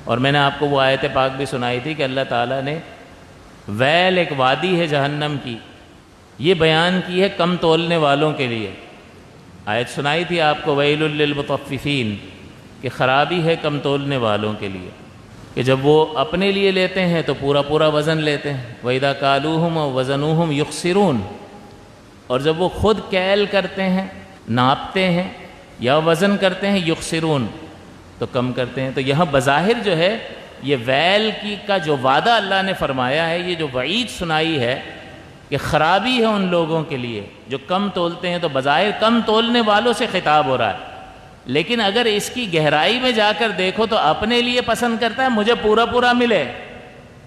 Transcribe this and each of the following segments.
اور میں نے آپ کو وہ آیت پاک بھی سنائی تھی کہ اللہ تعالیٰ نے ویل ایک وادی ہے جہنم کی، یہ بیان کی ہے کم تولنے والوں کے لیے۔ آیت سنائی تھی آپ کو ویل للمطففین، کہ خرابی ہے کم تولنے والوں کے لیے، کہ جب وہ اپنے لیے لیتے ہیں تو پورا پورا وزن لیتے ہیں، وَإِذَا كَالُوهُمْ أَوْ وَزَنُوهُمْ يُخْسِرُونَ، اور جب وہ خود کیل کرتے ہیں، ناپتے ہیں یا وزن کرتے ہیں، یخسرون، تو کم کرتے ہیں۔ تو یہاں بظاہر جو ہے یہ ویل کا جو وعدہ اللہ نے فرمایا ہے، یہ جو وعید سنائی ہے کہ خرابی ہے ان لوگوں کے لیے جو کم تولتے ہیں، تو بظاہر کم تولنے والوں سے خطاب ہو رہا ہے، لیکن اگر اس کی گہرائی میں جا کر دیکھو تو اپنے لیے پسند کرتا ہے مجھے پورا پورا ملے،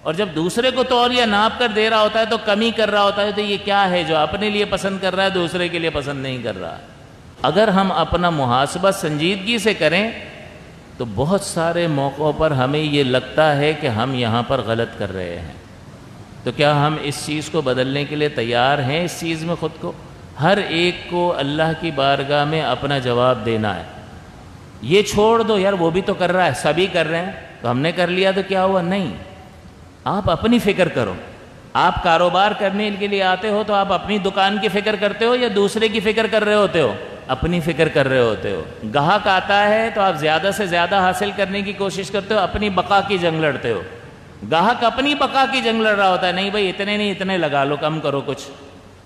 اور جب دوسرے کو تول یا ناپ کر دے رہا ہوتا ہے تو کمی کر رہا ہوتا ہے۔ تو یہ کیا ہے جو اپنے لیے پسند کر رہا ہے دوسرے کے لیے پسند نہیں کر رہا؟ اگر ہم اپنا محاسبہ سنجیدگی سے کریں تو بہت سارے موقعوں پر ہمیں یہ لگتا ہے کہ ہم یہاں پر غلط کر رہے ہیں۔ تو کیا ہم اس چیز کو بدلنے کے لیے تیار ہیں؟ اس چیز میں خود کو، ہر ایک کو اللہ کی بارگاہ میں اپنا جواب دینا ہے۔ یہ چھوڑ دو یار وہ بھی تو کر رہا ہے، سبھی کر رہے ہیں تو ہم نے کر لیا تو کیا ہوا؟ نہیں، آپ اپنی فکر کرو۔ آپ کاروبار کرنے کے لیے آتے ہو تو آپ اپنی دکان کی فکر کرتے ہو یا دوسرے کی فکر کر رہے ہوتے ہو؟ اپنی فکر کر رہے ہوتے ہو۔ گاہک آتا ہے تو آپ زیادہ سے زیادہ حاصل کرنے کی کوشش کرتے ہو، اپنی بقا کی جنگ لڑتے ہو۔ گاہک اپنی بقا کی جنگ لڑ رہا ہوتا ہے، نہیں بھائی اتنے نہیں اتنے لگا لو، کم کرو کچھ،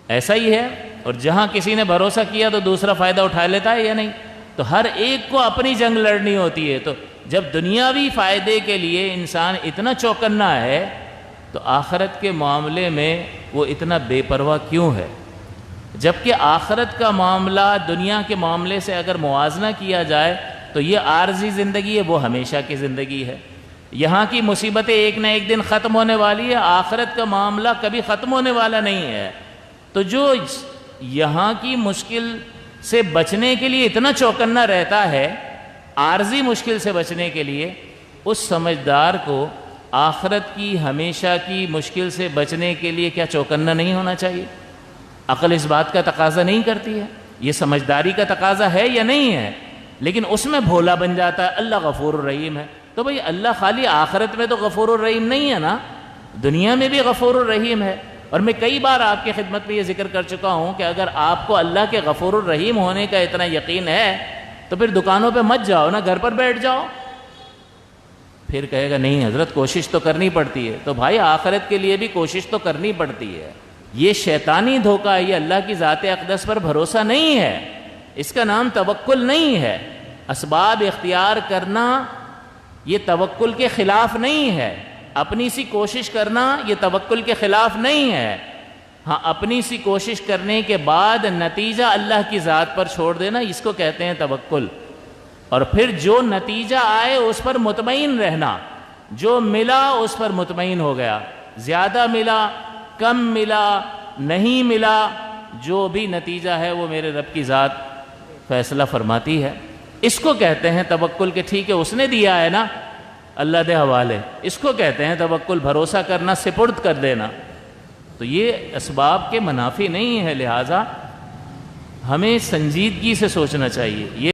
ایسا ہی ہے۔ اور جہاں کسی نے بھروسہ کیا تو دوسرا فائدہ اٹھا لیتا ہے یا نہیں؟ تو ہر ایک کو اپنی جنگ لڑنی ہوتی ہے۔ تو جب دنیاوی فائدے کے لیے انسان اتنا چوکنا ہے تو آخرت کے معاملے میں وہ اتنا بے پرواہ کیوں ہے؟ جبکہ آخرت کا معاملہ دنیا کے معاملے سے اگر موازنہ کیا جائے تو یہ عارضی زندگی ہے، وہ ہمیشہ کی زندگی ہے۔ یہاں کی مصیبتیں ایک نہ ایک دن ختم ہونے والی ہے، آخرت کا معاملہ کبھی ختم ہونے والا نہیں ہے۔ تو جو یہاں کی مشکل سے بچنے کے لیے اتنا چوکنا رہتا ہے، عارضی مشکل سے بچنے کے لیے، اس سمجھدار کو آخرت کی ہمیشہ کی مشکل سے بچنے کے لیے کیا چوکنا نہیں ہونا چاہیے؟ عقل اس بات کا تقاضا نہیں کرتی ہے؟ یہ سمجھداری کا تقاضا ہے یا نہیں ہے؟ لیکن اس میں بھولا بن جاتا ہے اللہ غفور الرحیم ہے۔ تو بھئی اللہ خالی آخرت میں تو غفور الرحیم نہیں ہے نا، دنیا میں بھی غفور الرحیم ہے۔ اور میں کئی بار آپ کی خدمت میں یہ ذکر کر چکا ہوں کہ اگر آپ کو اللہ کے غفور الرحیم ہونے کا اتنا یقین ہے تو پھر دکانوں پہ مت جاؤ نا، گھر پر بیٹھ جاؤ۔ پھر کہے گا نہیں حضرت کوشش تو کرنی پڑتی ہے، تو بھائی آخرت کے لیے بھی کوشش تو کرنی پڑتی ہے۔ یہ شیطانی دھوکہ ہے، یہ اللہ کی ذات اقدس پر بھروسہ نہیں ہے، اس کا نام توکل نہیں ہے۔ اسباب اختیار کرنا یہ توکل کے خلاف نہیں ہے، اپنی سی کوشش کرنا یہ توکل کے خلاف نہیں ہے۔ ہاں اپنی سی کوشش کرنے کے بعد نتیجہ اللہ کی ذات پر چھوڑ دینا، اس کو کہتے ہیں توکل۔ اور پھر جو نتیجہ آئے اس پر مطمئن رہنا، جو ملا اس پر مطمئن ہو گیا، زیادہ ملا کم ملا نہیں ملا، جو بھی نتیجہ ہے وہ میرے رب کی ذات فیصلہ فرماتی ہے۔ اس کو کہتے ہیں توکل کہ ٹھیک ہے اس نے دیا ہے نا، اللہ دے حوالے، اس کو کہتے ہیں توکل، بھروسہ کرنا، سپرد کر دینا۔ تو یہ اسباب کے منافی نہیں ہے، لہٰذا ہمیں سنجیدگی سے سوچنا چاہیے۔ یہ